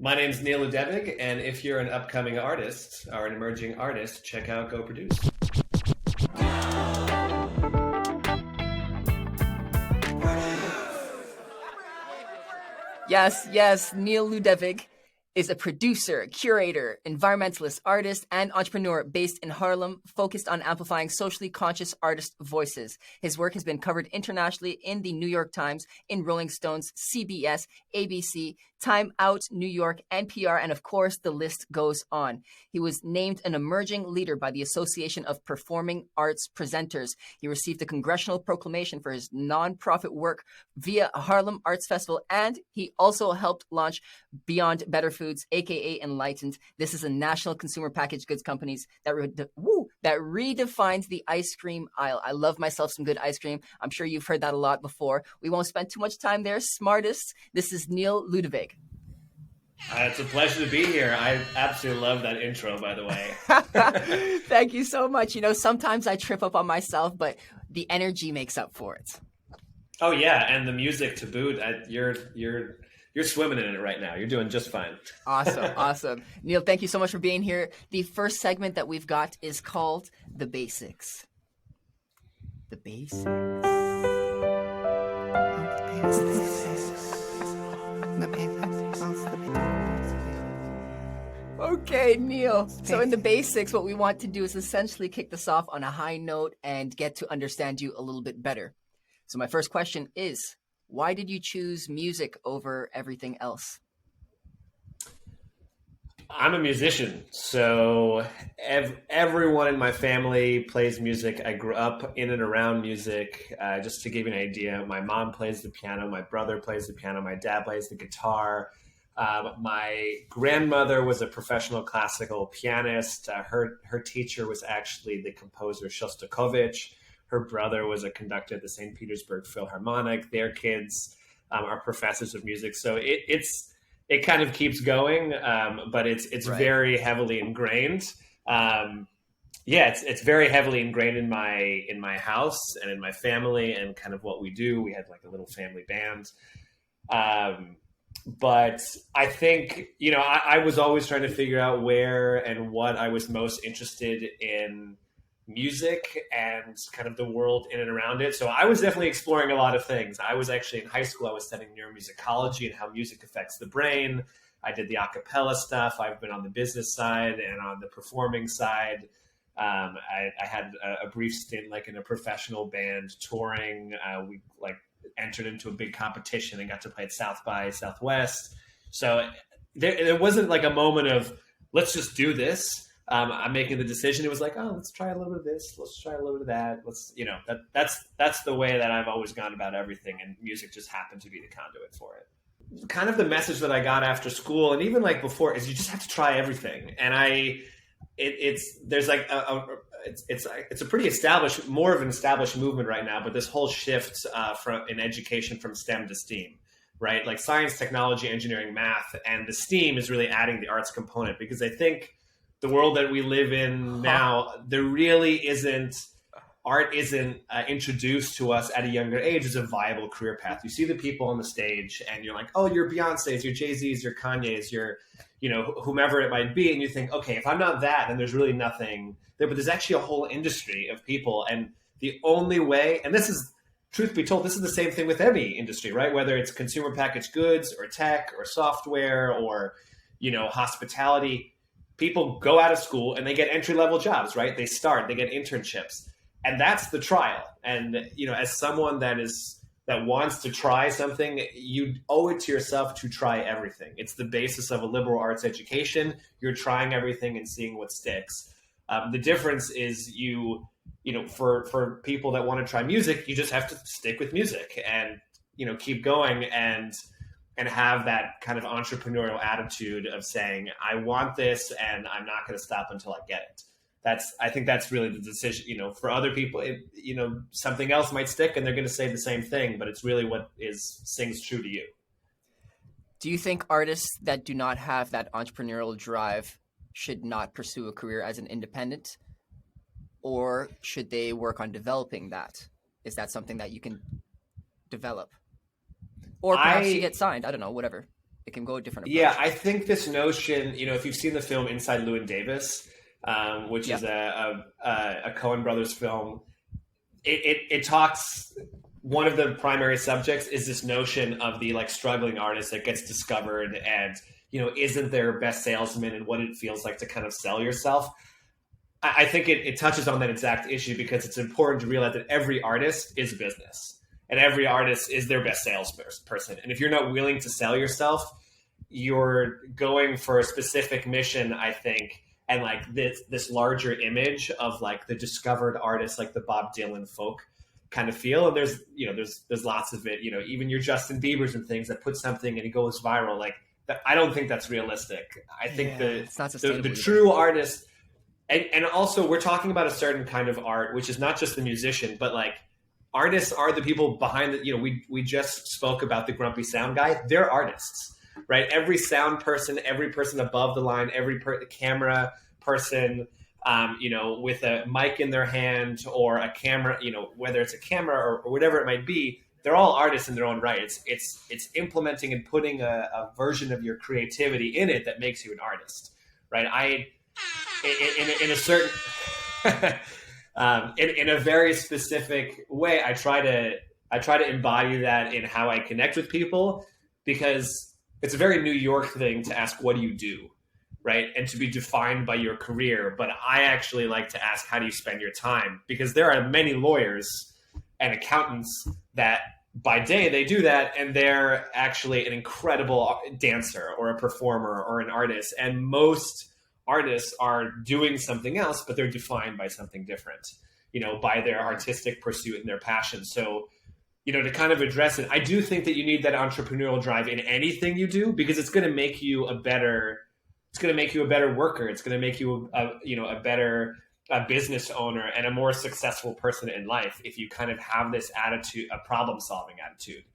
My name's Neal, and if you're an upcoming artist or an emerging artist, check out Go Produce. Yes, Neal Ludovic is a producer, curator, environmentalist, artist, and entrepreneur based in Harlem, focused on amplifying socially conscious artist voices. His work has been covered internationally in the New York Times, in Rolling Stone's, CBS, ABC, Time Out, New York, NPR, and of course, the list goes on. He was named an emerging leader by the Association of Performing Arts Presenters. He received a congressional proclamation for his nonprofit work via Harlem Arts Festival, and he also helped launch Beyond Better Foods, aka Enlightened. This is a national consumer packaged goods company that redefines the ice cream aisle. I love myself some good ice cream. I'm sure you've heard that a lot before. We won't spend too much time there. SmArtist. This is Neal Ludovic. It's a pleasure to be here. I absolutely love that intro, by the way. Thank you so much. You know, sometimes I trip up on myself, but the energy makes up for it. Oh yeah, and the music to boot. You're swimming in it right now. You're doing just fine. Awesome. Neal, thank you so much for being here. The first segment that we've got is called The Basics. The Basics. Okay, Neal. So in The Basics, what we want to do is essentially kick this off on a high note and get to understand you a little bit better. So my first question is, why did you choose music over everything else? I'm a musician, so everyone in my family plays music. I grew up in and around music. Just to give you an idea, my mom plays the piano, my brother plays the piano, my dad plays the guitar. My grandmother was a professional classical pianist. Her teacher was actually the composer Shostakovich. Her brother was a conductor at the St. Petersburg Philharmonic. Their kids are professors of music. So it kind of keeps going, but it's right. Very heavily ingrained. It's very heavily ingrained in my house and in my family and kind of what we do. We had like a little family band. But I think, I was always trying to figure out where and what I was most interested in music and kind of the world in and around it. So I was definitely exploring a lot of things. I was actually in high school, I was studying neuromusicology and how music affects the brain. I did the a cappella stuff. I've been on the business side and on the performing side. I had a brief stint like in a professional band touring. We entered into a big competition and got to play at South by Southwest. So there wasn't like a moment of, let's just do this. I'm making the decision. It was like, let's try a little bit of this. Let's try a little bit of that. That's the way that I've always gone about everything. And music just happened to be the conduit for it. Kind of the message that I got after school and even like before is you just have to try everything. And it's a pretty established, more of an established movement right now, but this whole shift in education from STEM to STEAM, right? Like science, technology, engineering, math, and the STEAM is really adding the arts component because I think the world that we live in now, art isn't introduced to us at a younger age as a viable career path. You see the people on the stage and you're like, oh, you're Beyonce's, you're Jay-Z's, you're Kanye's, you're, whomever it might be. And you think, okay, if I'm not that, then there's really nothing there. But there's actually a whole industry of people. And the only way, and this is, truth be told, this is the same thing with any industry, right? Whether it's consumer packaged goods or tech or software or, hospitality. People go out of school and they get entry-level jobs, right? They get internships. And that's the trial. And, as someone that wants to try something, you owe it to yourself to try everything. It's the basis of a liberal arts education. You're trying everything and seeing what sticks. The difference is for people that want to try music, you just have to stick with music and, keep going and have that kind of entrepreneurial attitude of saying, I want this and I'm not going to stop until I get it. I think that's really the decision. For other people, something else might stick and they're going to say the same thing, but it's really what sings true to you. Do you think artists that do not have that entrepreneurial drive should not pursue a career as an independent, or should they work on developing that? Is that something that you can develop? Or perhaps you get signed. I don't know, whatever. It can go a different approach. Yeah, I think this notion, if you've seen the film Inside Llewyn Davis, which is a Coen Brothers film, it talks. One of the primary subjects is this notion of the like struggling artist that gets discovered and isn't their best salesman and what it feels like to kind of sell yourself. I think it touches on that exact issue because it's important to realize that every artist is a business and every artist is their best salesperson. And if you're not willing to sell yourself, you're going for a specific mission, I think, and like this larger image of like the discovered artist, like the Bob Dylan folk kind of feel. And there's lots of it, even your Justin Biebers and things that put something and it goes viral. Like that, I don't think that's realistic. I think it's not sustainable the true artist, and also we're talking about a certain kind of art, which is not just the musician, but like artists are the people behind the, we just spoke about the grumpy sound guy. They're artists, right? Every sound person, every person above the line, every camera person, with a mic in their hand or a camera, whether it's a camera or whatever it might be, they're all artists in their own right. It's implementing and putting a version of your creativity in it that makes you an artist, right? In a certain, in a very specific way, I try to embody that in how I connect with people, because it's a very New York thing to ask, what do you do? Right. And to be defined by your career. But I actually like to ask, how do you spend your time? Because there are many lawyers and accountants that by day they do that. And they're actually an incredible dancer or a performer or an artist. And most artists are doing something else, but they're defined by something different, by their artistic pursuit and their passion. So, to kind of address it, I do think that you need that entrepreneurial drive in anything you do, because it's going to make you a better worker. It's going to make you a better business owner and a more successful person in life if you kind of have this attitude, a problem-solving attitude.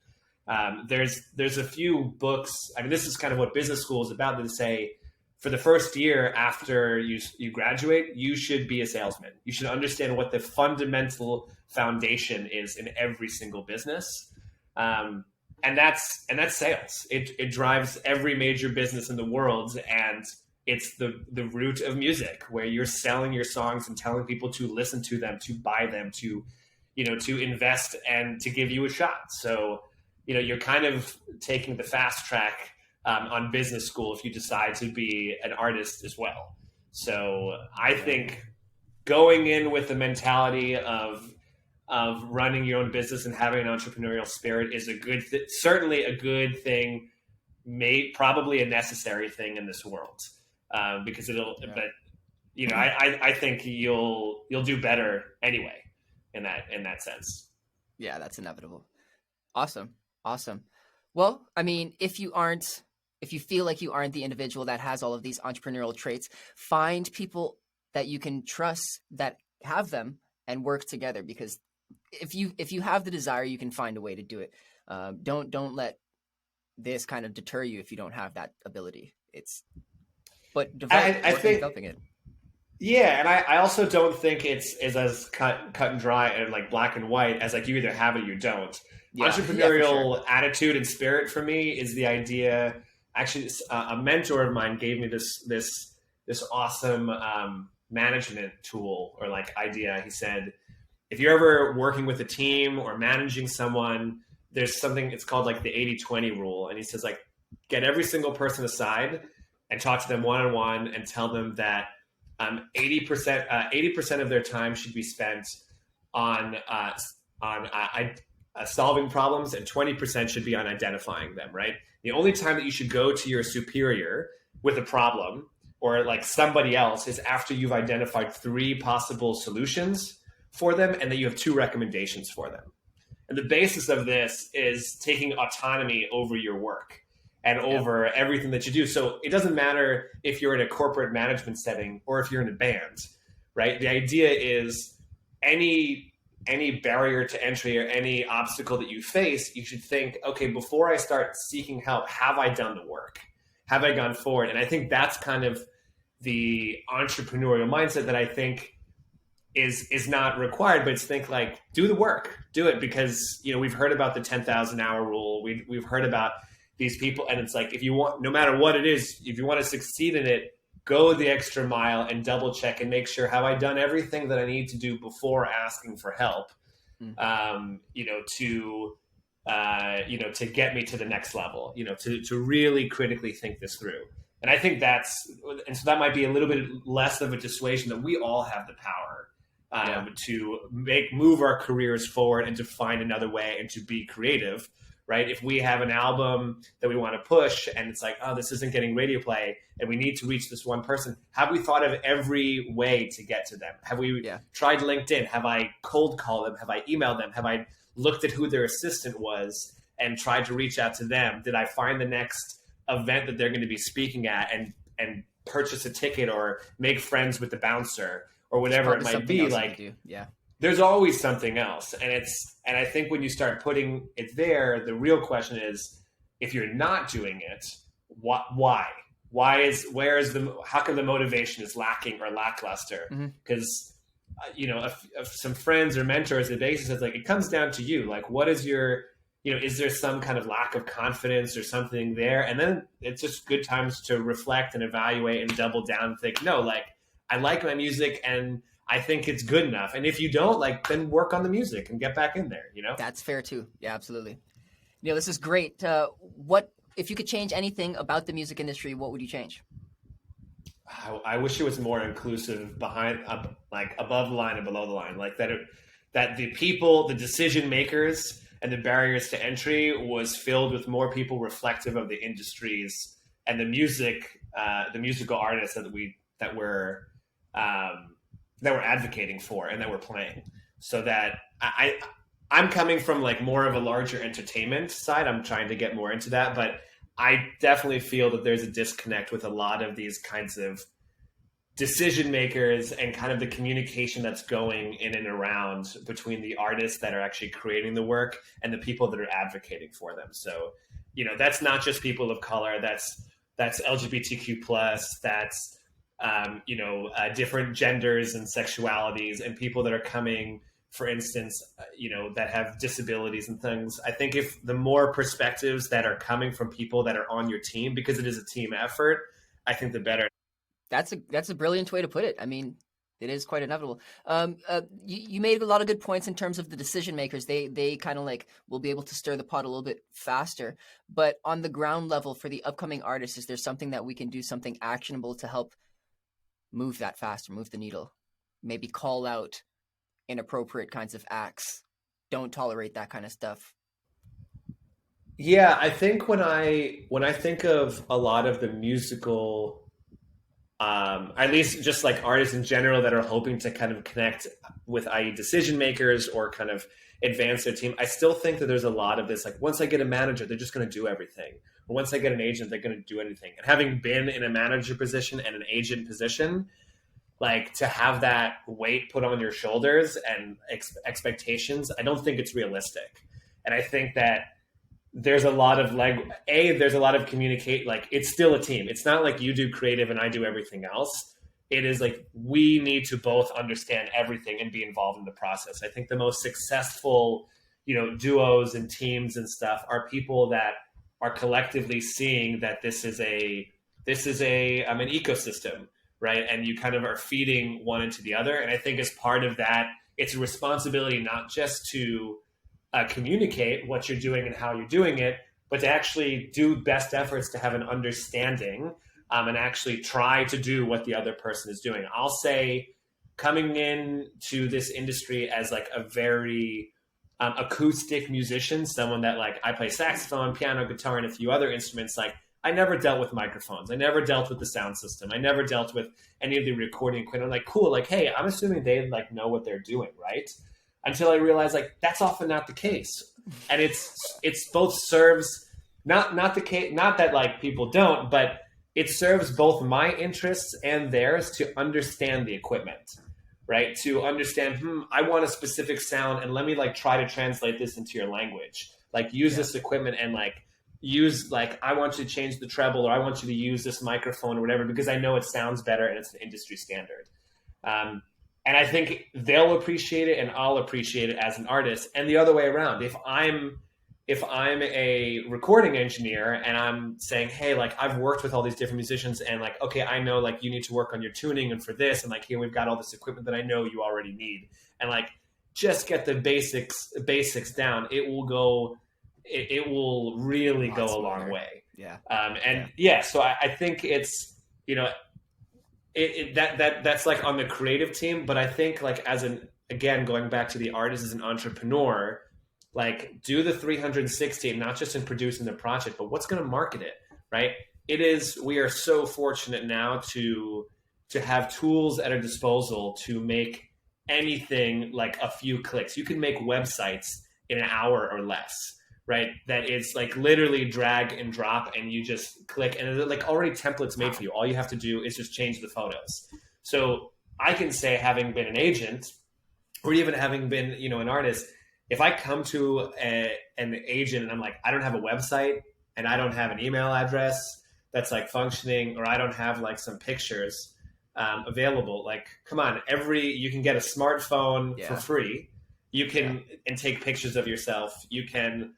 There's a few books. I mean, this is kind of what business school is about. They say for the first year after you graduate, you should be a salesman. You should understand what the fundamental foundation is in every single business. And that's sales. It drives every major business in the world, and it's the root of music, where you're selling your songs and telling people to listen to them, to buy them, to invest and to give you a shot. So, you're kind of taking the fast track on business school if you decide to be an artist as well. So I think going in with the mentality of running your own business and having an entrepreneurial spirit is certainly a good thing, probably a necessary thing in this world, because I think you'll do better anyway in that sense. Yeah, that's inevitable. Awesome. Well, I mean, if you feel like you aren't the individual that has all of these entrepreneurial traits, find people that you can trust that have them and work together, because if you have the desire, you can find a way to do it. Don't let this kind of deter you if you don't have that ability. Developing it. Yeah, and I also don't think it's as cut and dry and like black and white as like you either have it or you don't. Yeah, entrepreneurial attitude and spirit for me is the idea. Actually, a mentor of mine gave me this awesome management tool or like idea. He said, if you're ever working with a team or managing someone, there's something, it's called like the 80-20 rule. And he says, like, get every single person aside and talk to them one-on-one and tell them that 80% of their time should be spent on solving problems, and 20% should be on identifying them, right? The only time that you should go to your superior with a problem or like somebody else is after you've identified 3 possible solutions for them and that you have 2 recommendations for them. And the basis of this is taking autonomy over your work and over everything that you do. So it doesn't matter if you're in a corporate management setting or if you're in a band, right? The idea is any barrier to entry or any obstacle that you face, you should think, okay, before I start seeking help, have I done the work? Have I gone forward? And I think that's kind of the entrepreneurial mindset that I think is not required, but it's think like, do the work, do it, because, we've heard about the 10,000 hour rule. We've heard about, these people. And it's like, if you want, no matter what it is, if you want to succeed in it, go the extra mile and double check and make sure, have I done everything that I need to do before asking for help? To get me to the next level, to really critically think this through. And I think so that might be a little bit less of a dissuasion that we all have the power to move our careers forward and to find another way and to be creative, right? If we have an album that we want to push and it's like, oh, this isn't getting radio play and we need to reach this one person, have we thought of every way to get to them? Have we tried LinkedIn? Have I cold called them? Have I emailed them? Have I looked at who their assistant was and tried to reach out to them? Did I find the next event that they're going to be speaking at and purchase a ticket or make friends with the bouncer or whatever it might be? Like, there's always something else. And I think when you start putting it there, the real question is, if you're not doing it, why? How come the motivation is lacking or lackluster? Because some friends or mentors at basis, it's like, it comes down to you. Like, what is your, is there some kind of lack of confidence or something there? And then it's just good times to reflect and evaluate and double down and think, no, like, I like my music and I think it's good enough. And if you don't, like, then work on the music and get back in there, That's fair too. Yeah, absolutely. Neal, this is great. If you could change anything about the music industry, what would you change? I wish it was more inclusive above the line and below the line, like that the people, the decision makers and the barriers to entry was filled with more people reflective of the industries and the musical artists that we're advocating for and that we're playing. So that I'm coming from like more of a larger entertainment side. I'm trying to get more into that, but I definitely feel that there's a disconnect with a lot of these kinds of decision makers and kind of the communication that's going in and around between the artists that are actually creating the work and the people that are advocating for them. So, that's not just people of color. That's LGBTQ plus. That's different genders and sexualities and people that are coming, for instance, that have disabilities and things. I think if the more perspectives that are coming from people that are on your team, because it is a team effort, I think the better. That's a brilliant way to put it. I mean, it is quite inevitable. You made a lot of good points in terms of the decision makers. They kind of like will be able to stir the pot a little bit faster. But on the ground level for the upcoming artists, is there something that we can do, something actionable to help move that faster, move the needle? Maybe call out inappropriate kinds of acts. Don't tolerate that kind of stuff. Yeah, I think when I think of a lot of the musical, at least just like artists in general that are hoping to kind of connect with, i.e. decision makers or kind of advance their team, I still think that there's a lot of this, like, once I get a manager, they're just going to do everything. Or once I get an agent, they're going to do anything. And having been in a manager position and an agent position, like, to have that weight put on your shoulders and expectations, I don't think it's realistic. And I think that there's a lot of there's a lot of communicate, like, it's still a team. It's not like you do creative and I do everything else. It is like, we need to both understand everything and be involved in the process. I think the most successful, duos and teams and stuff are people that are collectively seeing that this is an ecosystem, right? And you kind of are feeding one into the other. And I think as part of that, it's a responsibility not just to communicate what you're doing and how you're doing it, but to actually do best efforts to have an understanding and actually try to do what the other person is doing. I'll say, coming in to this industry as like a very acoustic musician, someone that, like, I play saxophone, piano, guitar, and a few other instruments, like, I never dealt with microphones. I never dealt with the sound system. I never dealt with any of the recording equipment. I'm like, cool, like, hey, I'm assuming they like know what they're doing, right? Until I realized, like, that's often not the case. And it's both serves not the case, not that like people don't, but it serves both my interests and theirs to understand the equipment, right? To understand, I want a specific sound, and let me like try to translate this into your language. Like, use this equipment and like use, like, I want you to change the treble, or I want you to use this microphone or whatever, because I know it sounds better and it's an industry standard. And I think they'll appreciate it and I'll appreciate it as an artist. And the other way around, if I'm if I'm a recording engineer and I'm saying, hey, like I've worked with all these different musicians and like, okay, I know like you need to work on your tuning and for this, and like here we've got all this equipment that I know you already need, and like just get the basics down. It will really go a long way. Yeah. So I think it's, you know, that's like on the creative team, but I think like again, going back to the artist as an entrepreneur, like do the 360, not just in producing the project, but what's going to market it, right? We are so fortunate now to have tools at our disposal to make anything like a few clicks. You can make websites in an hour or less, right? That is like literally drag and drop and you just click and they're like already templates made for you. All you have to do is just change the photos. So I can say, having been an agent or even having been, you know, an artist, if I come to an agent and I'm like, I don't have a website and I don't have an email address that's like functioning, or I don't have like some pictures available, like, come on, you can get a smartphone for free. You can and take pictures of yourself. You can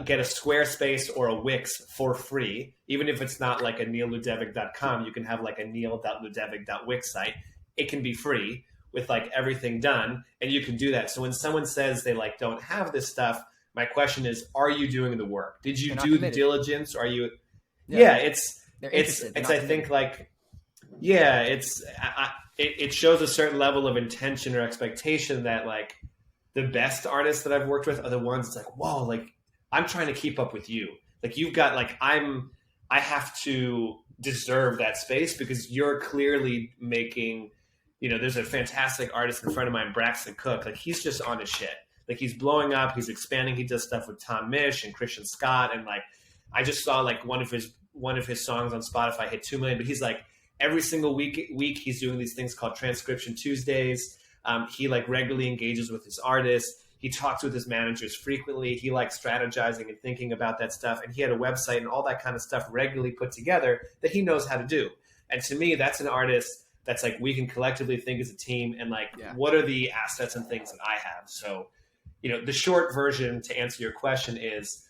get a Squarespace or a Wix for free. Even if it's not like a nealludevic.com, you can have like a neal.ludevic.wix site. It can be free with like everything done, and you can do that. So when someone says they like don't have this stuff, my question is, are you doing the work? Did you do the diligence? Are you? It's I think like, it shows a certain level of intention or expectation that like the best artists that I've worked with are the ones that's like, whoa, like I'm trying to keep up with you. Like you've got like, I have to deserve that space because you're clearly making, you know, there's a fantastic artist in front of mine, Braxton Cook. Like he's just on his shit. Like he's blowing up. He's expanding. He does stuff with Tom Misch and Christian Scott. And like, I just saw like one of his songs on Spotify hit 2 million, but he's like every single week he's doing these things called Transcription Tuesdays. He like regularly engages with his artists. He talks with his managers frequently. He likes strategizing and thinking about that stuff. And he had a website and all that kind of stuff regularly put together that he knows how to do. And to me, that's an artist that's like, we can collectively think as a team and like, what are the assets and things that I have? So, you know, the short version to answer your question is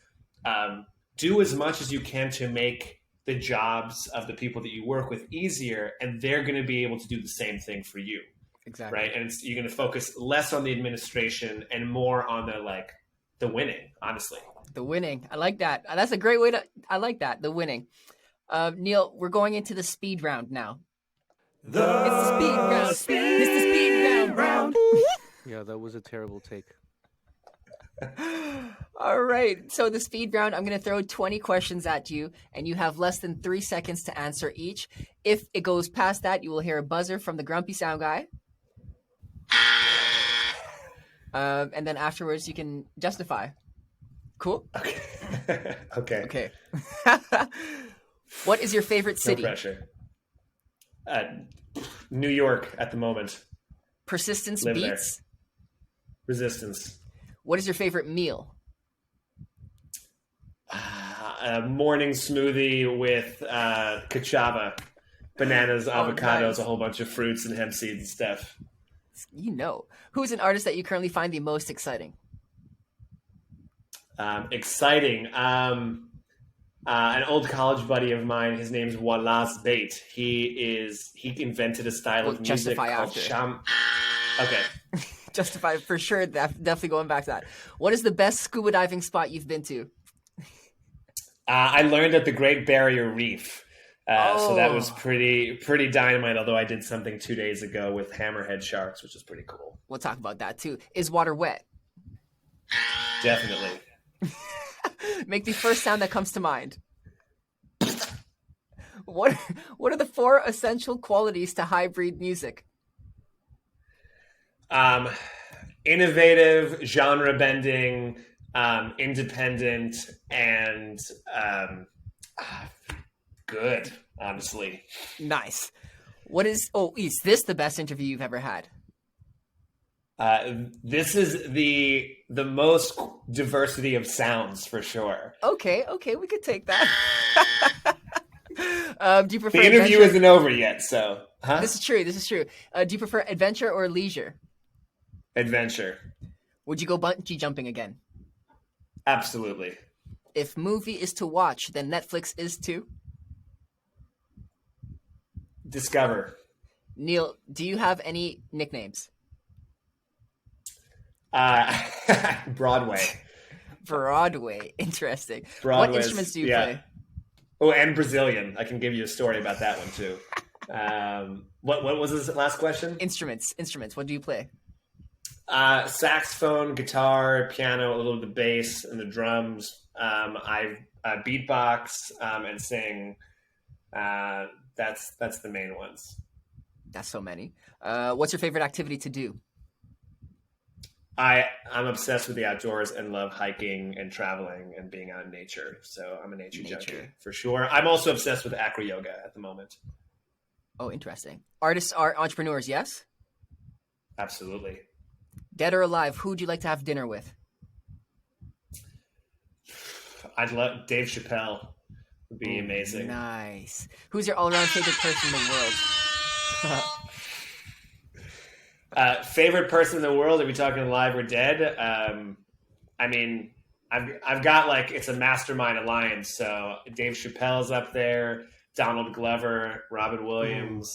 do as much as you can to make the jobs of the people that you work with easier, and they're going to be able to do the same thing for you. Exactly. Right. And you're going to focus less on the administration and more on the winning, honestly. The winning. I like that. That's a great way I like that. The winning. Neal, we're going into the speed round now. It's the speed round. It's the speed round. Yeah, that was a terrible take. All right. So the speed round, I'm going to throw 20 questions at you, and you have less than 3 seconds to answer each. If it goes past that, you will hear a buzzer from the grumpy sound guy. And then afterwards, you can justify. Cool? Okay. Okay. What is your favorite city? No pressure. New York at the moment. Persistence Live beats? there. Resistance. What is your favorite meal? A morning smoothie with cachava, bananas, avocados, nice. A whole bunch of fruits and hemp seeds and stuff. You know. Who's an artist that you currently find the most exciting? Exciting. An old college buddy of mine, his name's Wallace Bate. He invented a style of music called sham. Okay. Justify for sure. Definitely going back to that. What is the best scuba diving spot you've been to? I learned at the Great Barrier Reef. So that was pretty dynamite, although I did something 2 days ago with hammerhead sharks, which is pretty cool. We'll talk about that too. Is water wet? Definitely. Make the first sound that comes to mind. What are the 4 essential qualities to hybrid music? Innovative, genre bending, independent, and good, honestly. Nice. Is this the best interview you've ever had? This is the most diversity of sounds for sure. Okay, we could take that. Do you prefer the interview adventure? Isn't over yet, so This is true. Do you prefer adventure or leisure? Adventure. Would you go bungee jumping again? Absolutely. If movie is to watch, then Netflix is to? Discover. Neal, do you have any nicknames? Broadway. Broadway. Interesting. Broadway's, what instruments do you play? Oh, and Brazilian. I can give you a story about that one too. What was this last question? Instruments. What do you play? Saxophone, guitar, piano, a little bit of bass, and the drums. I beatbox and sing. That's the main ones. That's so many. What's your favorite activity to do? I'm obsessed with the outdoors and love hiking and traveling and being out in nature. So I'm a nature junkie for sure. I'm also obsessed with acro yoga at the moment. Oh, interesting. Artists are entrepreneurs, yes? Absolutely. Dead or alive, who would you like to have dinner with? I'd love Dave Chappelle. Would be amazing. Nice. Who's your all-around favorite person in the world? Favorite person in the world? Are we talking alive or dead? I mean, I've got like it's a mastermind alliance. So Dave Chappelle's up there, Donald Glover, Robin Williams,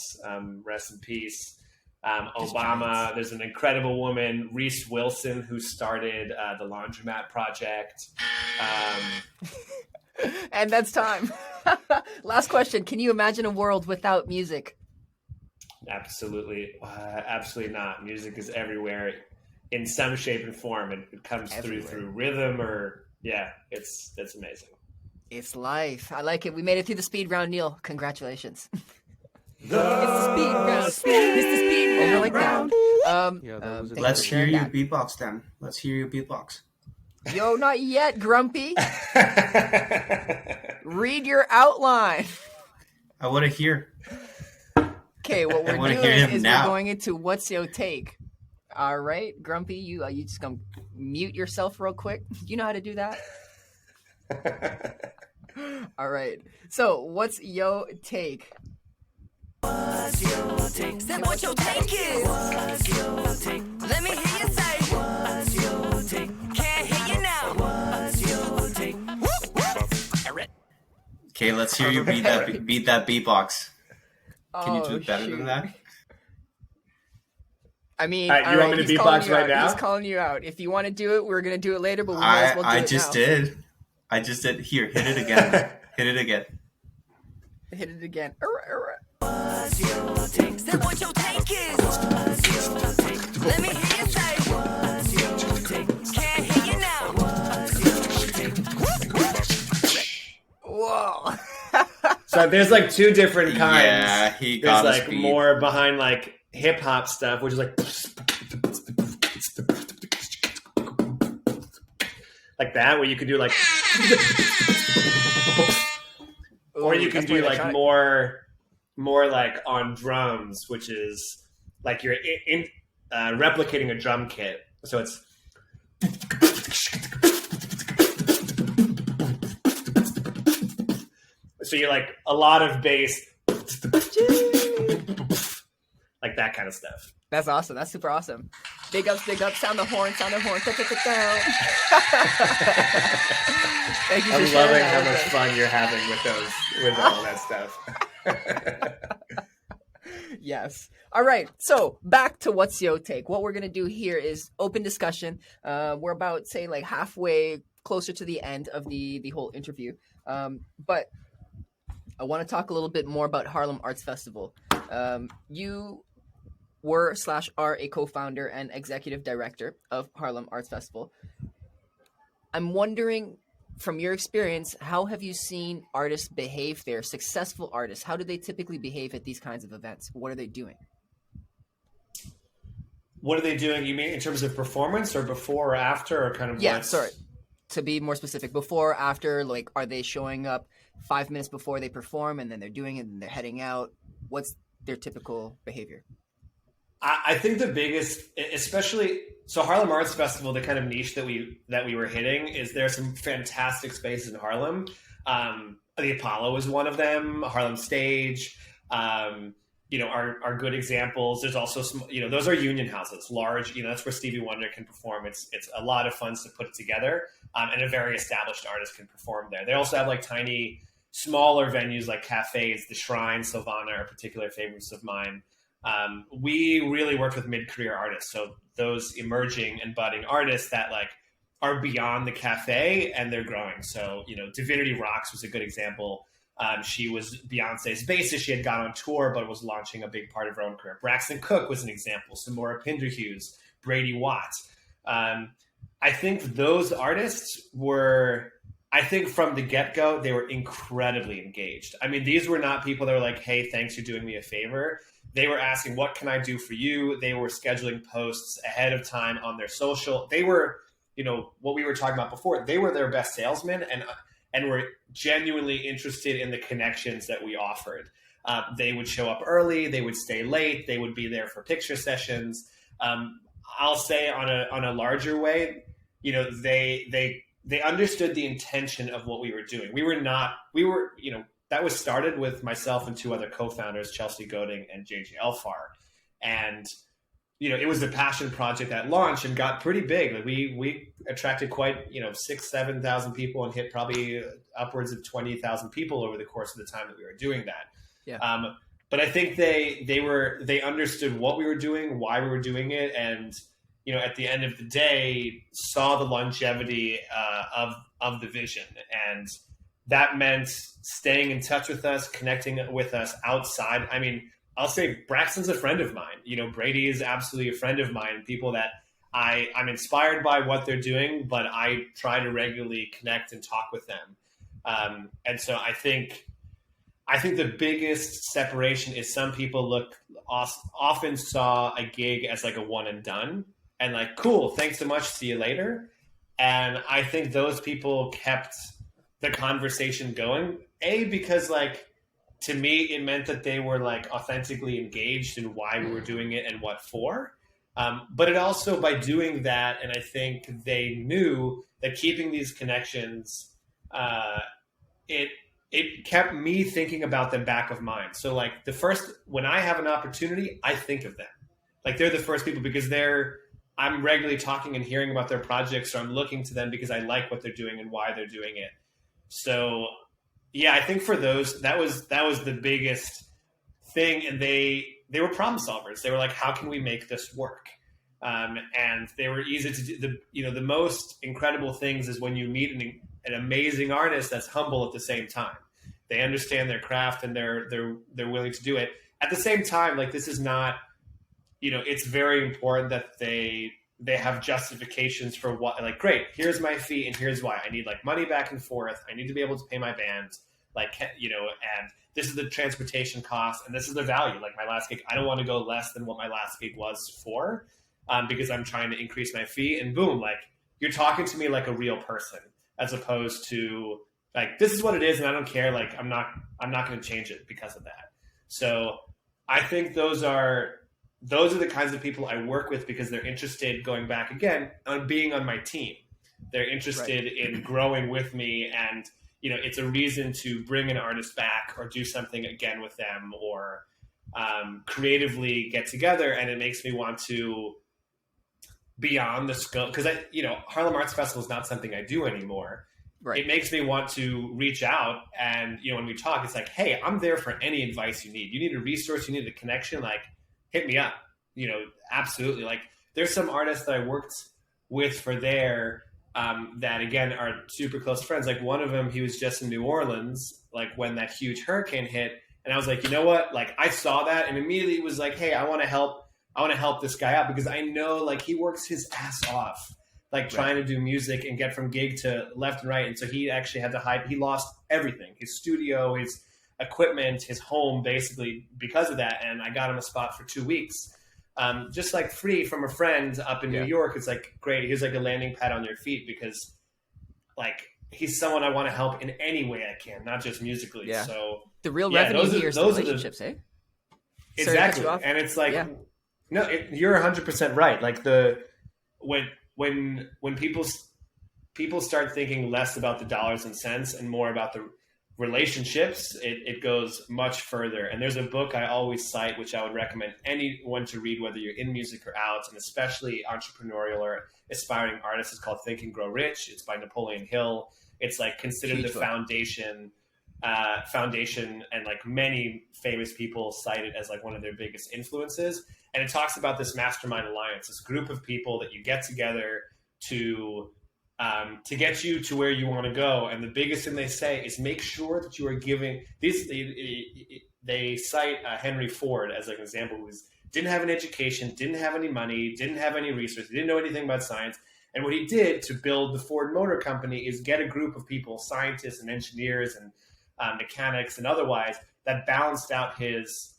rest in peace. Obama. There's an incredible woman, Reese Wilson, who started the Laundromat Project. And that's time. Last question. Can you imagine a world without music? Absolutely. Absolutely not. Music is everywhere in some shape and form. It comes through rhythm or, it's amazing. It's life. I like it. We made it through the speed round, Neal. Congratulations. It's the speed round. It's the speed round. Like that. Let's hear you beatbox then. Let's hear you beatbox. Yo, not yet, Grumpy. Read your outline. I want to hear. Okay, what we're doing is we're going into what's your take. All right, Grumpy, you just gonna mute yourself real quick. You know how to do that? All right. So, what's your take? What's your take? Say what your take is. What's your take? Let me hear you say. What's your take? Can't hear you now. What's your take? Okay, let's hear you beat that beatbox. Can you do it better than that? I mean, you want me to beatbox right now? He's calling you out. If you want to do it, we're going to do it later, but we might as well do it now. I just did. Here, hit it again. Hit it again. Hit it again. What's your take? Say what your take is. What's your take? Let me hear you say. What's your take? Can't hear you now. What's your take? Whoa. So there's like two different kinds. Yeah, he got there's like more behind like hip hop stuff, which is like that, where you could do like, or you can do like more like on drums, which is like you're replicating a drum kit. So it's so you're like a lot of bass, like that kind of stuff. That's awesome. That's super awesome. Big up. Sound the horn. Thank you I'm loving how much fun you're having with all that stuff. Yes. All right. So back to what's your take. What we're going to do here is open discussion. We're about, say, like halfway closer to the end of the whole interview. But I want to talk a little bit more about Harlem Arts Festival. You were/are a co-founder and executive director of Harlem Arts Festival. I'm wondering, from your experience, how have you seen artists behave there, successful artists? How do they typically behave at these kinds of events? What are they doing? What are they doing? You mean in terms of performance or before or after or kind of sorry. To be more specific, before, after, like, are they showing up 5 minutes before they perform and then they're doing it and they're heading out? What's their typical behavior? I think the biggest, especially, so Harlem Arts Festival, the kind of niche that we were hitting is there's some fantastic spaces in Harlem. The Apollo is one of them, Harlem Stage. are good examples. There's also some, those are union houses, large, that's where Stevie Wonder can perform. It's a lot of fun to put it together. And a very established artist can perform there. They also have like tiny, smaller venues like cafes. The Shrine, Sylvana are particular favorites of mine. We really work with mid-career artists. So those emerging and budding artists that like are beyond the cafe and they're growing. So, Divinity Rocks was a good example. She was Beyonce's bassist. She had gone on tour, but was launching a big part of her own career. Braxton Cook was an example. Samora Pinderhughes, Brady Watts. I think those artists were, from the get-go, they were incredibly engaged. I mean, these were not people that were like, hey, thanks, you're doing me a favor. They were asking, what can I do for you? They were scheduling posts ahead of time on their social. They were, what we were talking about before, they were their best salesmen and were genuinely interested in the connections that we offered. They would show up early. They would stay late. They would be there for picture sessions. I'll say on a larger way, they understood the intention of what we were doing. That was started with myself and two other co-founders, Chelsea Goding and JJ Elfar. And, it was a passion project at launch and got pretty big. Like we attracted quite, 6,000, 7,000 people and hit probably upwards of 20,000 people over the course of the time that we were doing that. Yeah. But I think they understood what we were doing, why we were doing it. And, at the end of the day, saw the longevity of the vision. And that meant staying in touch with us, connecting with us outside. I mean, I'll say Braxton's a friend of mine. Brady is absolutely a friend of mine. People that I'm inspired by what they're doing, but I try to regularly connect and talk with them. And so I think the biggest separation is some people often saw a gig as like a one and done and like, cool, thanks so much, see you later. And I think those people kept the conversation going, because like, to me, it meant that they were like authentically engaged in why we were doing it and what for. But it also, by doing that, and I think they knew that keeping these connections, it kept me thinking about them back of mind. So like when I have an opportunity, I think of them. Like they're the first people because I'm regularly talking and hearing about their projects, or I'm looking to them because I like what they're doing and why they're doing it. So yeah, I think for those, that was the biggest thing. And they were problem solvers. They were like, how can we make this work? And they were easy to do. The most incredible things is when you meet an amazing artist that's humble at the same time. They understand their craft and they're willing to do it. At the same time, like this is not, it's very important that they have justifications for what, like, great, here's my fee and here's why. I need like money back and forth. I need to be able to pay my band, and this is the transportation cost and this is the value. Like my last gig, I don't want to go less than what my last gig was for, because I'm trying to increase my fee, and boom, like you're talking to me like a real person as opposed to like, this is what it is. And I don't care. Like, I'm not going to change it because of that. So I think those are the kinds of people I work with because they're interested, going back again, on being on my team. They're interested in growing with me, and it's a reason to bring an artist back or do something again with them, or creatively get together. And it makes me want to, beyond the scope, because Harlem Arts Festival is not something I do anymore. Right. It makes me want to reach out, and when we talk, it's like, hey, I'm there for any advice you need. You need a resource, you need a connection, like, hit me up. Absolutely. Like there's some artists that I worked with for there that again are super close friends. Like one of them, he was just in New Orleans, like when that huge hurricane hit. And I was like, you know what? Like I saw that and immediately was like, hey, I want to help this guy out because I know like he works his ass off, like trying to do music and get from gig to left and right. And so he actually had to hide. He lost everything, his studio, his equipment, his home, basically because of that. And I got him a spot for 2 weeks. Just like free from a friend up in New York. It's like, great. He's like a landing pad on your feet because like he's someone I want to help in any way I can, not just musically. Yeah. So the real revenue here is the relationships, eh? Exactly. And it's like, no, you're 100% right. Like when people start thinking less about the dollars and cents and more about relationships, it goes much further. And there's a book I always cite, which I would recommend anyone to read, whether you're in music or out, and especially entrepreneurial or aspiring artists. It's called Think and Grow Rich. It's by Napoleon Hill. It's like considered the foundation, and like many famous people cite it as like one of their biggest influences. And it talks about this mastermind alliance, this group of people that you get together to get you to where you want to go. And the biggest thing they say is make sure that you are giving these. They cite Henry Ford as like an example, who didn't have an education, didn't have any money, didn't have any research, didn't know anything about science. And what he did to build the Ford Motor Company is get a group of people, scientists and engineers and mechanics and otherwise, that balanced out his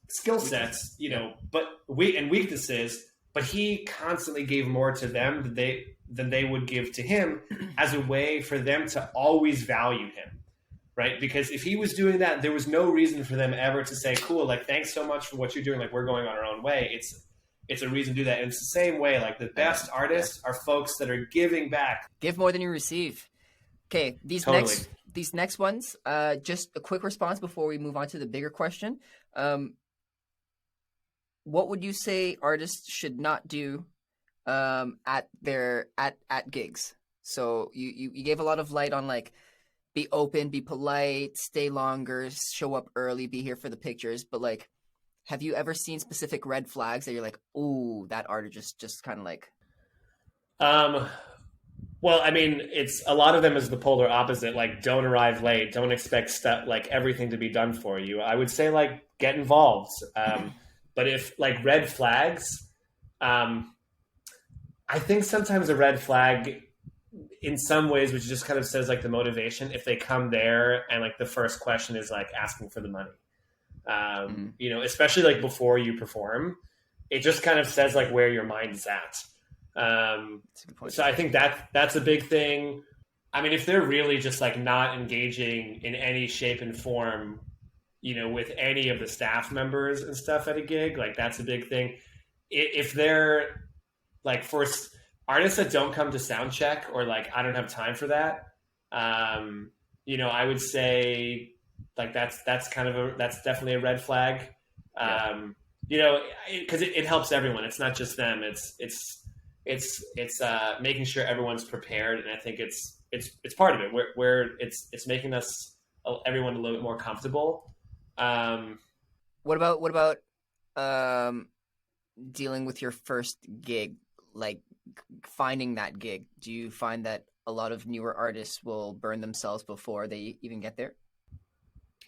skill sets, but weaknesses. But he constantly gave more to them than they would give to him, as a way for them to always value him, right? Because if he was doing that, there was no reason for them ever to say, cool, like, thanks so much for what you're doing. Like, we're going on our own way. It's a reason to do that. And it's the same way, like the best artists are folks that are giving back. Give more than you receive. Okay, these next ones, just a quick response before we move on to the bigger question. What would you say artists should not do at gigs? So you gave a lot of light on like be open, be polite, stay longer, show up early, be here for the pictures. But like, have you ever seen specific red flags that you're like, ooh, that artist just kind of like? Well, I mean, it's a lot of them is the polar opposite. Like, don't arrive late. Don't expect stuff like everything to be done for you. I would say like get involved. But if like red flags, I think sometimes a red flag in some ways, which just kind of says like the motivation, if they come there and like the first question is like asking for the money, especially like before you perform, it just kind of says like where your mind is at. So I think that's a big thing. I mean, if they're really just like not engaging in any shape and form, with any of the staff members and stuff at a gig, like that's a big thing. If they're like for artists that don't come to sound check or like, I don't have time for that. I would say like that's definitely a red flag. Cause it helps everyone. It's not just them. It's making sure everyone's prepared. And I think it's part of it where it's making everyone a little bit more comfortable. What about dealing with your first gig, like finding that gig? Do you find that a lot of newer artists will burn themselves before they even get there?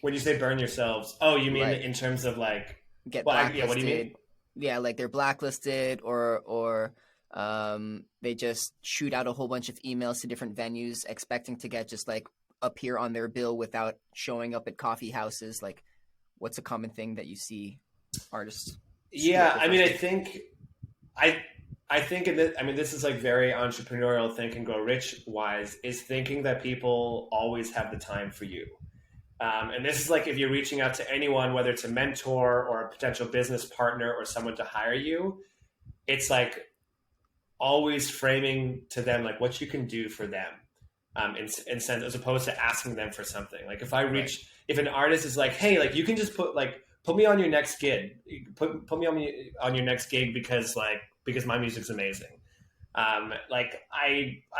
When you say burn yourselves, you mean in terms of like get blacklisted? What do you mean? Yeah, like they're blacklisted or they just shoot out a whole bunch of emails to different venues expecting to get just like appear on their bill without showing up at coffee houses. Like, what's a common thing that you see artists? Yeah, I mean, I think this is like very entrepreneurial, think and grow rich wise, is thinking that people always have the time for you. And this is like if you're reaching out to anyone, whether it's a mentor or a potential business partner or someone to hire you, it's like always framing to them like what you can do for them, in sense, as opposed to asking them for something. Like if if an artist is like, hey, like you can just put me on your next gig, put me on your next gig because my music's amazing. I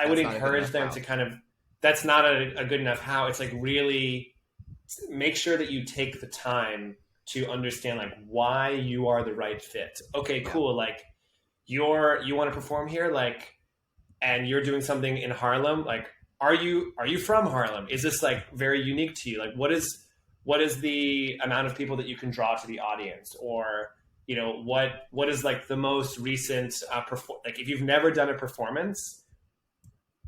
would encourage them to kind of, that's not a good enough how. It's like really make sure that you take the time to understand like why you are the right fit. Okay, cool. Like you want to perform here, like, and you're doing something in Harlem. Like, are you from Harlem? Is this like very unique to you? Like, what is the amount of people that you can draw to the audience? Or, what is like the most recent, like if you've never done a performance,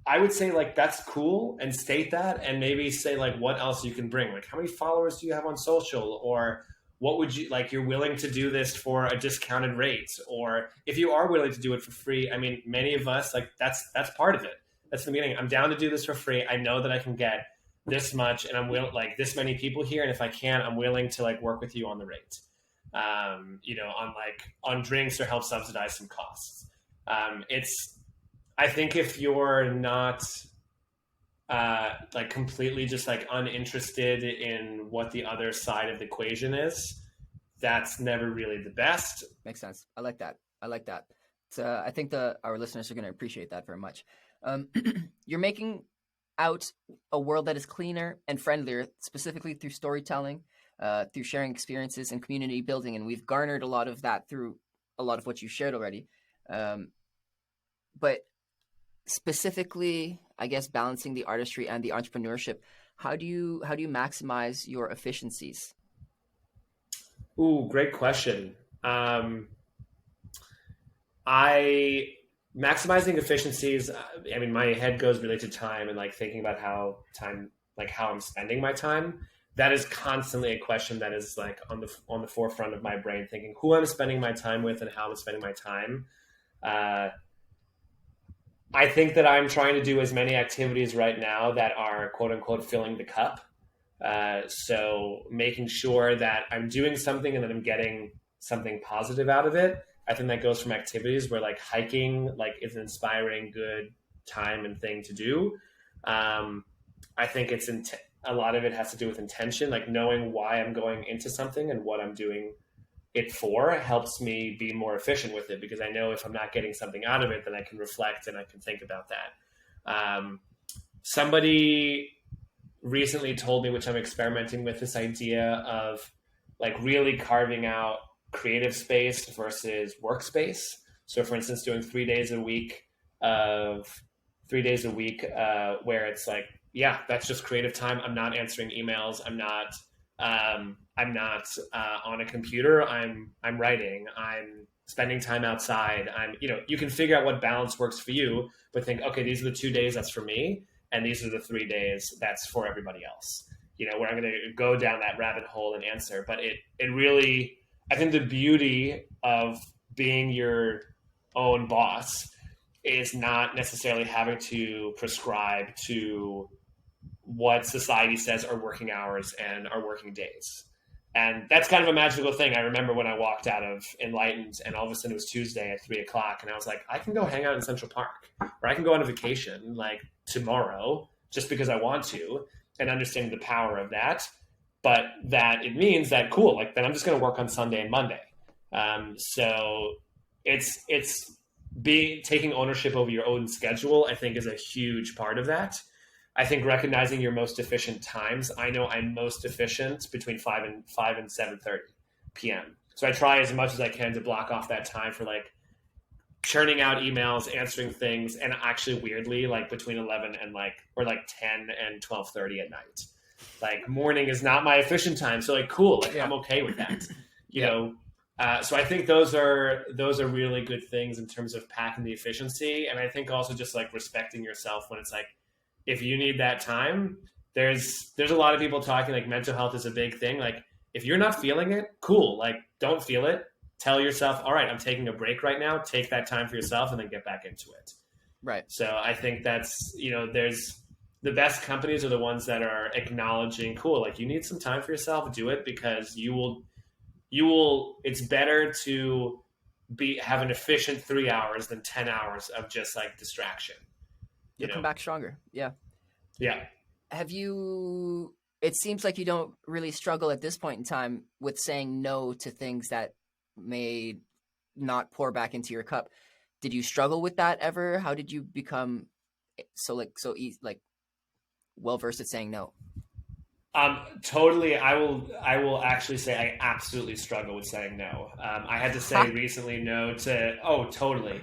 I would say like, that's cool, and state that, and maybe say like what else you can bring. Like how many followers do you have on social, or what would you like, you're willing to do this for a discounted rate, or if you are willing to do it for free. I mean, many of us, like that's part of it. That's the beginning. I'm down to do this for free. I know that I can get this much, and I'm willing, like this many people here. And if I can, I'm willing to like work with you on the rate, on drinks or help subsidize some costs. I think if you're not like completely just like uninterested in what the other side of the equation is, that's never really the best. Makes sense. I like that. I think our listeners are going to appreciate that very much. You're making out a world that is cleaner and friendlier, specifically through storytelling, through sharing experiences and community building. And we've garnered a lot of that through a lot of what you shared already. But specifically, I guess, balancing the artistry and the entrepreneurship, how do you maximize your efficiencies? Ooh, great question. Maximizing efficiencies. I mean, my head goes really to time and like thinking about how I'm spending my time. That is constantly a question that is like on the forefront of my brain, thinking who I'm spending my time with and how I'm spending my time. I think that I'm trying to do as many activities right now that are quote unquote filling the cup. So making sure that I'm doing something and that I'm getting something positive out of it. I think that goes from activities where like hiking, like is an inspiring, good time and thing to do. I think it's a lot of it has to do with intention, like knowing why I'm going into something and what I'm doing it for helps me be more efficient with it, because I know if I'm not getting something out of it, then I can reflect and I can think about that. Somebody recently told me, which I'm experimenting with, this idea of like really carving out creative space versus workspace. So for instance, doing 3 days a week where it's like, yeah, that's just creative time. I'm not answering emails. I'm not on a computer. I'm writing. I'm spending time outside. You can figure out what balance works for you, but think, okay, these are the 2 days that's for me, and these are the 3 days that's for everybody else. Where I'm going to go down that rabbit hole and answer. But it really, I think the beauty of being your own boss is not necessarily having to prescribe to what society says are working hours and are working days. And that's kind of a magical thing. I remember when I walked out of Enlightened and all of a sudden it was Tuesday at 3:00 and I was like, I can go hang out in Central Park, or I can go on a vacation like tomorrow just because I want to, and understanding the power of that. But that it means that, cool, like then I'm just going to work on Sunday and Monday. So it's taking ownership over your own schedule, I think, is a huge part of that. I think recognizing your most efficient times. I know I'm most efficient between 5 and 7:30 p.m. So I try as much as I can to block off that time for like churning out emails, answering things, and actually weirdly, like between 11 and 10 and 12:30 at night. Like morning is not my efficient time. So like, cool, like I'm okay with that. You know? So I think those are really good things in terms of packing the efficiency. And I think also just like respecting yourself when it's like, if you need that time, there's a lot of people talking like mental health is a big thing. Like if you're not feeling it, cool. Like don't feel it. Tell yourself, all right, I'm taking a break right now. Take that time for yourself and then get back into it. Right. So I think that's, there's the best companies are the ones that are acknowledging, cool, like you need some time for yourself, do it, because you will, it's better to have an efficient 3 hours than 10 hours of just like distraction. You'll come back stronger. Yeah. Yeah. It seems like you don't really struggle at this point in time with saying no to things that may not pour back into your cup. Did you struggle with that ever? How did you become so well versed at saying no? Totally. I will actually say I absolutely struggle with saying no. I had to say recently no to, totally.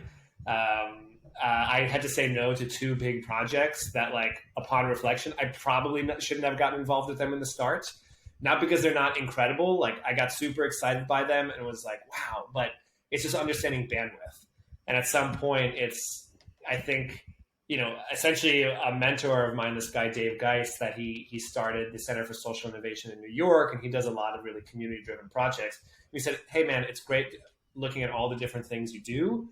I had to say no to 2 big projects that, like, upon reflection, I probably shouldn't have gotten involved with them in the start. Not because they're not incredible. Like, I got super excited by them and was like, wow, but it's just understanding bandwidth. And at some point I think, essentially a mentor of mine, this guy, Dave Geist, that he started the Center for Social Innovation in New York, and he does a lot of really community-driven projects. He said, hey, man, it's great looking at all the different things you do.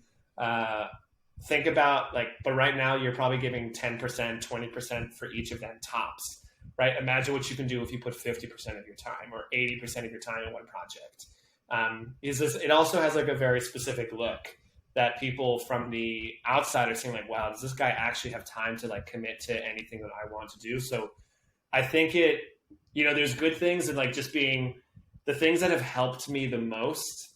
Think about but right now you're probably giving 10%, 20% for each of them tops, right? Imagine what you can do if you put 50% of your time or 80% of your time in one project. It also has like a very specific look. that people from the outside are saying like, wow, does this guy actually have time to like commit to anything that I want to do? So I think it, you know, there's good things and like just being the things that have helped me the most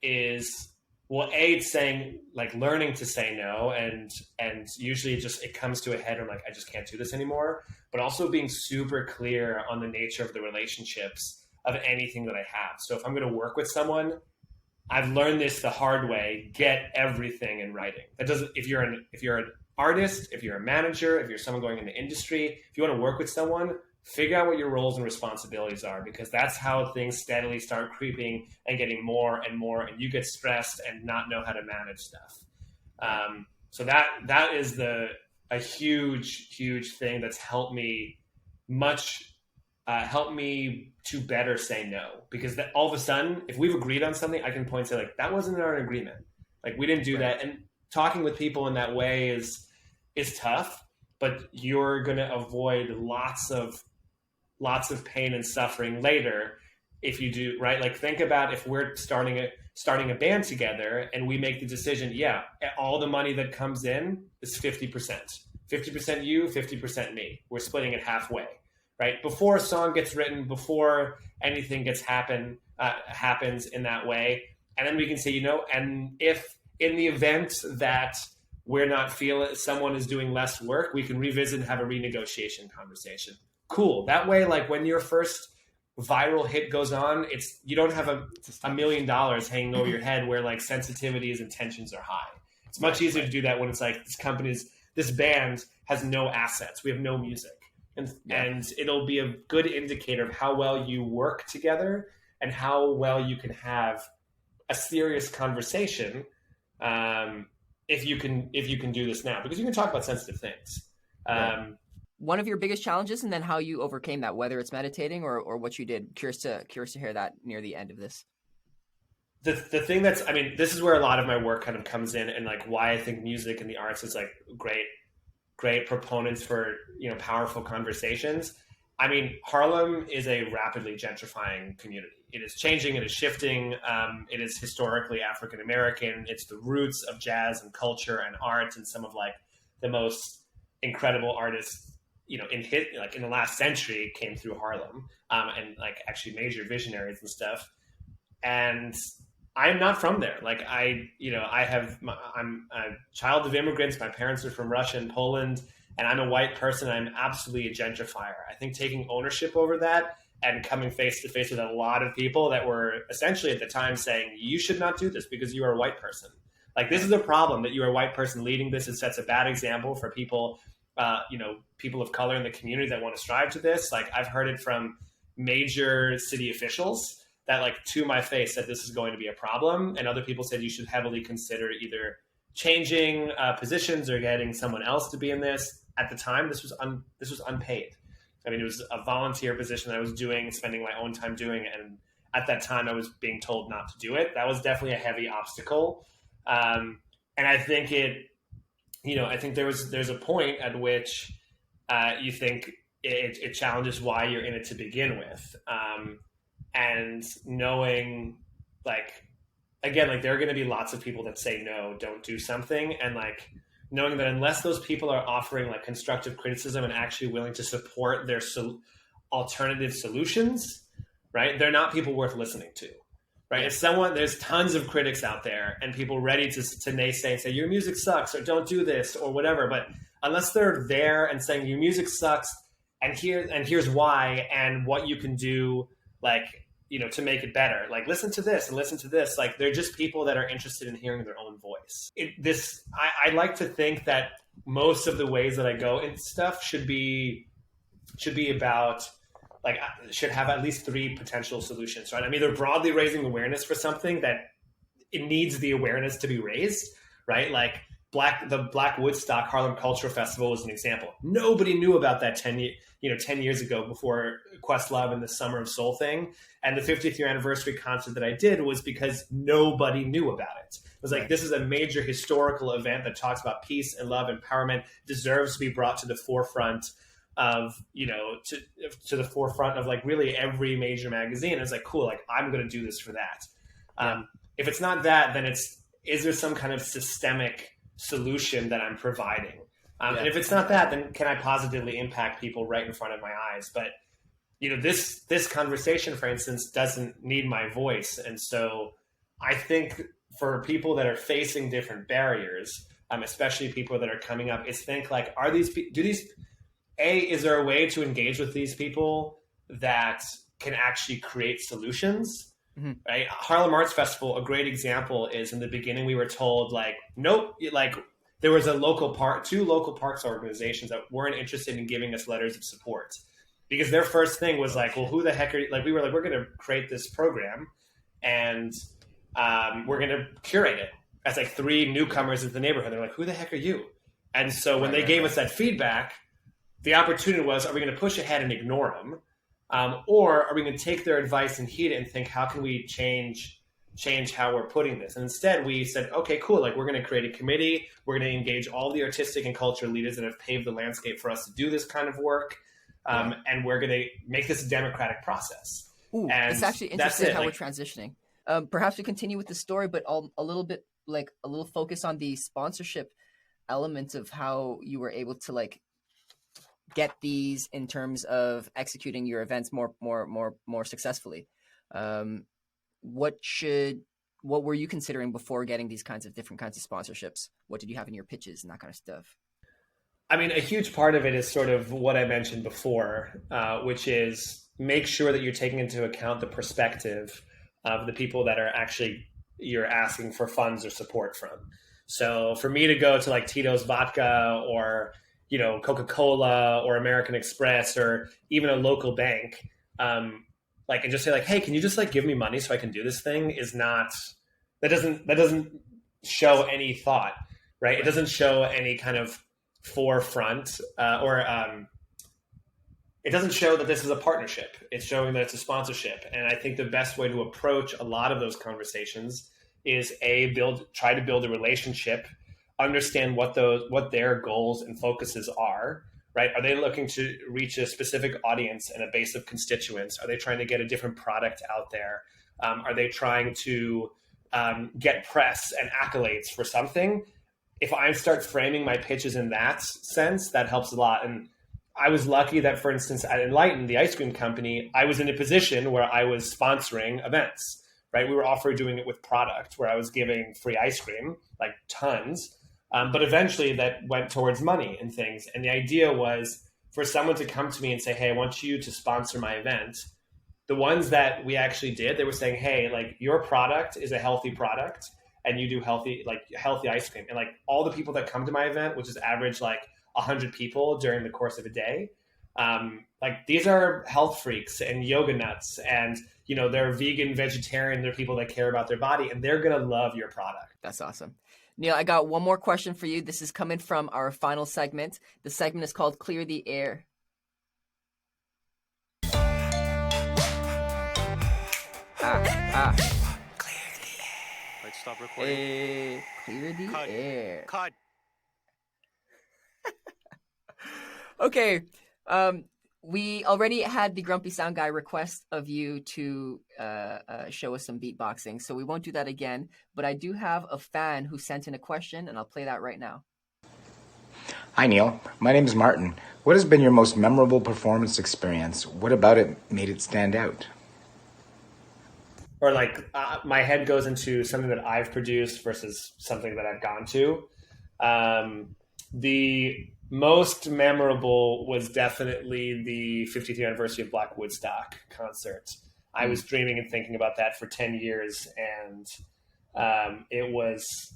is, well, it's saying like learning to say no, and usually it comes to a head. I'm like, I just can't do this anymore. But also being super clear on the nature of the relationships of anything that I have. So if I'm going to work with someone, I've learned this the hard way: get everything in writing. That doesn't. If you're an artist, if you're a manager, if you're someone going in the industry, if you want to work with someone, figure out what your roles and responsibilities are, because that's how things steadily start creeping and getting more and more, and you get stressed and not know how to manage stuff. So that is a huge thing that's helped me helped me to better say no, because that all of a sudden, if we've agreed on something, I can point to like, that wasn't our agreement. Like we didn't do that. And talking with people in that way is tough, but you're going to avoid lots of pain and suffering later if you do, right? Like think about if we're starting a band together and we make the decision, yeah, all the money that comes in is 50%. 50% you, 50% me. We're splitting it halfway, right? Before a song gets written, before anything happens in that way. And then we can say, you know, and if in the event that we're not feeling someone is doing less work, we can revisit and have a renegotiation conversation. Cool. That way, like when your first viral hit goes on, you don't have $1 million hanging over your head where like sensitivities and tensions are high. It's much easier to do that when it's like this band has no assets. We have no music. And it'll be a good indicator of how well you work together and how well you can have a serious conversation if you can do this now, because you can talk about sensitive things. One of your biggest challenges, and then how you overcame that, whether it's meditating or what you did. Curious to hear that near the end of this. The thing that's, I mean, this is where a lot of my work kind of comes in, and like why I think music and the arts is like great proponents for, you know, powerful conversations. I mean, Harlem is a rapidly gentrifying community. It is changing, it is shifting. It is historically African-American. It's the roots of jazz and culture and art, and some of like the most incredible artists, you know, in the last century came through Harlem, and like actually major visionaries and stuff. And I'm not from there. Like I'm a child of immigrants. My parents are from Russia and Poland, and I'm a white person. I'm absolutely a gentrifier. I think taking ownership over that and coming face to face with a lot of people that were essentially at the time saying, you should not do this because you are a white person. Like, this is a problem that you are a white person leading this. It sets a bad example for people, people of color in the community that want to strive to this. Like, I've heard it from major city officials that, like, to my face, said this is going to be a problem. And other people said you should heavily consider either changing positions or getting someone else to be in this. At the time, this was unpaid. I mean, it was a volunteer position that I was doing, spending my own time doing. And at that time, I was being told not to do it. That was definitely a heavy obstacle. And I think there's a point at which you think it challenges why you're in it to begin with. And knowing, like, again, like, there are going to be lots of people that say, no, don't do something. And like, knowing that unless those people are offering like constructive criticism and actually willing to support their alternative solutions, right, they're not people worth listening to. Right. If there's tons of critics out there and people ready to naysay and say your music sucks or don't do this or whatever. But unless they're there and saying your music sucks and here's why and what you can do, like, you know, to make it better, like, listen to this and listen to this. Like, they're just people that are interested in hearing their own voice. I like to think that most of the ways that I go into stuff should be about, like, should have at least 3 potential solutions, right? I'm either broadly raising awareness for something that it needs the awareness to be raised, right? Like the Black Woodstock Harlem Cultural Festival was an example. Nobody knew about that 10 years ago before Questlove and the Summer of Soul thing. And the 50th year anniversary concert that I did was because nobody knew about it. It was like, this is a major historical event that talks about peace and love, empowerment, deserves to be brought to the forefront of, you know, to the forefront of like really every major magazine. It's like, cool, like, I'm going to do this for that. If it's not that, then is there some kind of systemic solution that I'm providing? And if it's not that, then can I positively impact people right in front of my eyes? But this conversation, for instance, doesn't need my voice. And so I think for people that are facing different barriers, especially people that are coming up, is think like, is there a way to engage with these people that can actually create solutions? Mm-hmm. Right? Harlem Arts Festival, a great example is in the beginning we were told like, nope, like there was two local parks organizations that weren't interested in giving us letters of support because their first thing was like, well, who the heck are you? Like we were like, we're going to create this program and we're going to curate it as like 3 newcomers into the neighborhood. They're like, who the heck are you? And so when they gave us that feedback, the opportunity was, are we going to push ahead and ignore them? Or are we going to take their advice and heed it and think, how can we change how we're putting this? And instead we said, okay, cool. Like we're going to create a committee. We're going to engage all the artistic and cultural leaders that have paved the landscape for us to do this kind of work. And we're going to make this a democratic process. Ooh, and it's actually interesting how we're transitioning. Perhaps we continue with the story, but a little bit like a little focus on the sponsorship element of how you were able to like get these in terms of executing your events more successfully. What were you considering before getting these different kinds of sponsorships? What did you have in your pitches and that kind of stuff? I mean, a huge part of it is sort of what I mentioned before, which is make sure that you're taking into account the perspective of the people that are actually you're asking for funds or support from. So for me to go to like Tito's Vodka or Coca-Cola or American Express or even a local bank, and just say like, hey, can you just like give me money so I can do this thing that doesn't show any thought, right? It doesn't show any kind of forefront it doesn't show that this is a partnership. It's showing that it's a sponsorship. And I think the best way to approach a lot of those conversations is try to build a relationship, understand what their goals and focuses are, right? Are they looking to reach a specific audience and a base of constituents? Are they trying to get a different product out there? Are they trying to get press and accolades for something? If I start framing my pitches in that sense, that helps a lot. And I was lucky that, for instance, at Enlighten, the ice cream company, I was in a position where I was sponsoring events, right? We were offering doing it with product where I was giving free ice cream, like tons. But eventually that went towards money and things. And the idea was for someone to come to me and say, hey, I want you to sponsor my event. The ones that we actually did, they were saying, hey, like your product is a healthy product and you do healthy ice cream. And like all the people that come to my event, which is average like 100 people during the course of a day, like these are health freaks and yoga nuts and, they're vegan, vegetarian, they're people that care about their body and they're going to love your product. That's awesome. Neal, I got one more question for you. This is coming from our final segment. The segment is called Clear the Air. Clear the air. Like, stop recording. Clear the air. Cut. Okay. We already had the Grumpy Sound Guy request of you to show us some beatboxing, so we won't do that again. But I do have a fan who sent in a question, and I'll play that right now. Hi, Neal. My name is Martin. What has been your most memorable performance experience? What about it made it stand out? Or like my head goes into something that I've produced versus something that I've gone to. The most memorable was definitely the 50th anniversary of Black Woodstock concert. I was dreaming and thinking about that for 10 years, and it was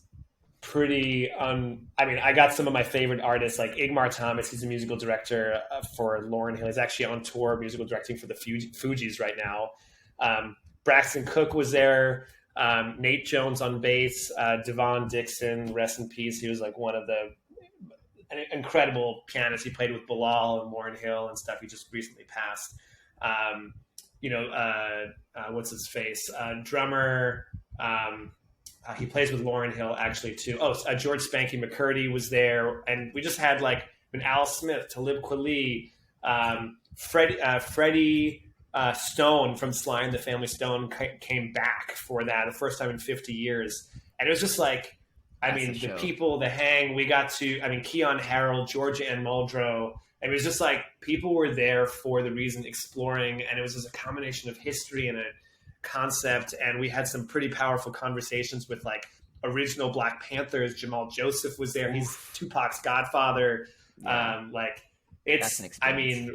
pretty I got some of my favorite artists like Igmar Thomas. He's a musical director for Lauryn Hill. He's actually on tour musical directing for the Fugees right now. Braxton Cook was there. Nate Jones on bass. Devon Dixon, rest in peace. He was like one of the incredible pianists. He played with Bilal and Lauryn Hill and stuff. He just recently passed. What's his face? Drummer. He plays with Lauryn Hill actually too. George Spanky McCurdy was there, and we just had like Al Smith, Talib Kweli, Freddie Stone from Sly and the Family Stone came back for that, the first time in 50 years. And it was just like, That's the a show. people, the hang, we got to, Keon Harrell, Georgia Ann Muldrow. It was just like people were there for the reason, exploring, and it was just a combination of history and a concept. And we had some pretty powerful conversations with like original Black Panthers. Jamal Joseph was there. He's Tupac's godfather. Yeah. That's an experience.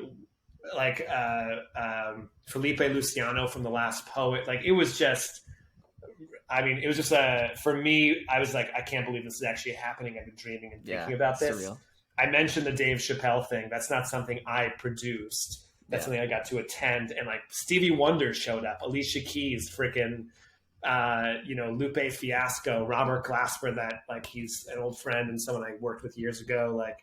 Felipe Luciano from The Last Poet. Like it was just, it was just for me, I was like, I can't believe this is actually happening. I've been dreaming and thinking about this. Surreal. I mentioned the Dave Chappelle thing. That's not something I produced. That's something I got to attend. And like Stevie Wonder showed up, Alicia Keys, freaking, Lupe Fiasco, Robert Glasper, that like he's an old friend and someone I worked with years ago. Like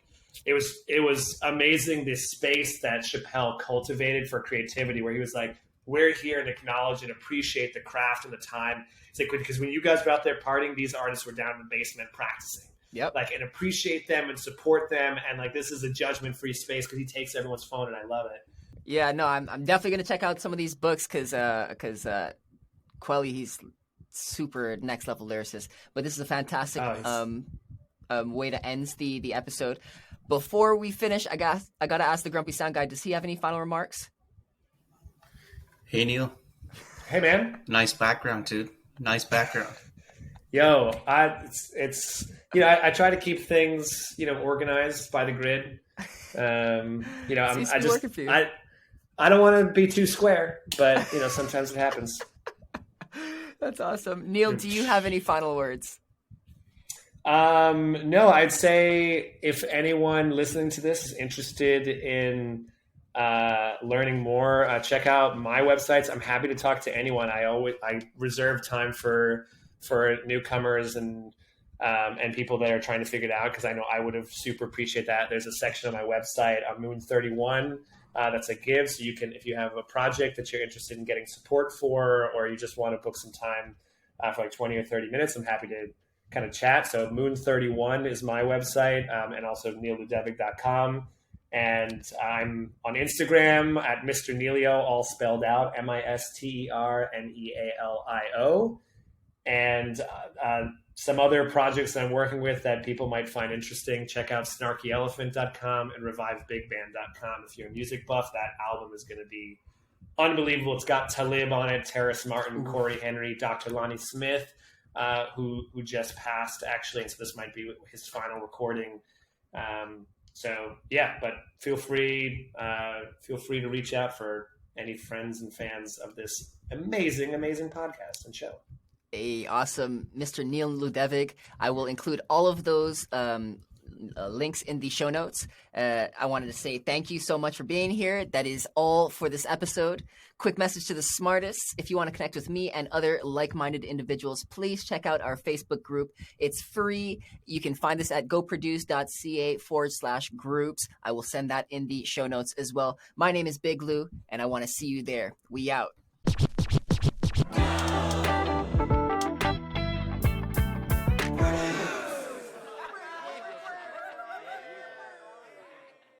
it was amazing, this space that Chappelle cultivated for creativity, where he was like, we're here and acknowledge and appreciate the craft and the time. It's like, because when you guys were out there partying, these artists were down in the basement practicing. Yep. Like, and appreciate them and support them. And like, this is a judgment-free space because he takes everyone's phone, and I love it. Yeah, no, I'm definitely gonna check out some of these books because Quelly, he's super next level lyricist. But this is a fantastic way to end the episode. Before we finish, I gotta ask the Grumpy Sound Guy, does he have any final remarks? Hey, Neal. Hey, man. Nice background, dude. Nice background. Yo, it's I try to keep things organized by the grid. I don't want to be too square, but sometimes it happens. That's awesome. Neal, do you have any final words? No, I'd say if anyone listening to this is interested in learning more, check out my websites. I'm happy to talk to anyone. I reserve time for newcomers and people that are trying to figure it out, because I know I would have super appreciate that. There's a section on my website on Moon 31 that's a give, so you can, if you have a project that you're interested in getting support for, or you just want to book some time for like 20 or 30 minutes, I'm happy to kind of chat. So Moon 31 is my website, and also nealludevig.com. And I'm on Instagram at Mr. Nealio, all spelled out, MisterNealio. And some other projects that I'm working with that people might find interesting, check out snarkyelephant.com and revivebigband.com. If you're a music buff, that album is going to be unbelievable. It's got Talib on it, Terrace Martin, Corey Henry, Dr. Lonnie Smith, who just passed, actually. And so this might be his final recording. But feel free to reach out for any friends and fans of this amazing, amazing podcast and show. Awesome, Mr. Neal Ludevig. I will include all of those links in the show notes. I wanted to say thank you so much for being here. That is all for this episode. Quick message to the SmArtists. If you want to connect with me and other like-minded individuals, please check out our Facebook group. It's free. You can find this at goproduce.ca/groups. I will send that in the show notes as well. My name is Big Lou, and I want to see you there. We out.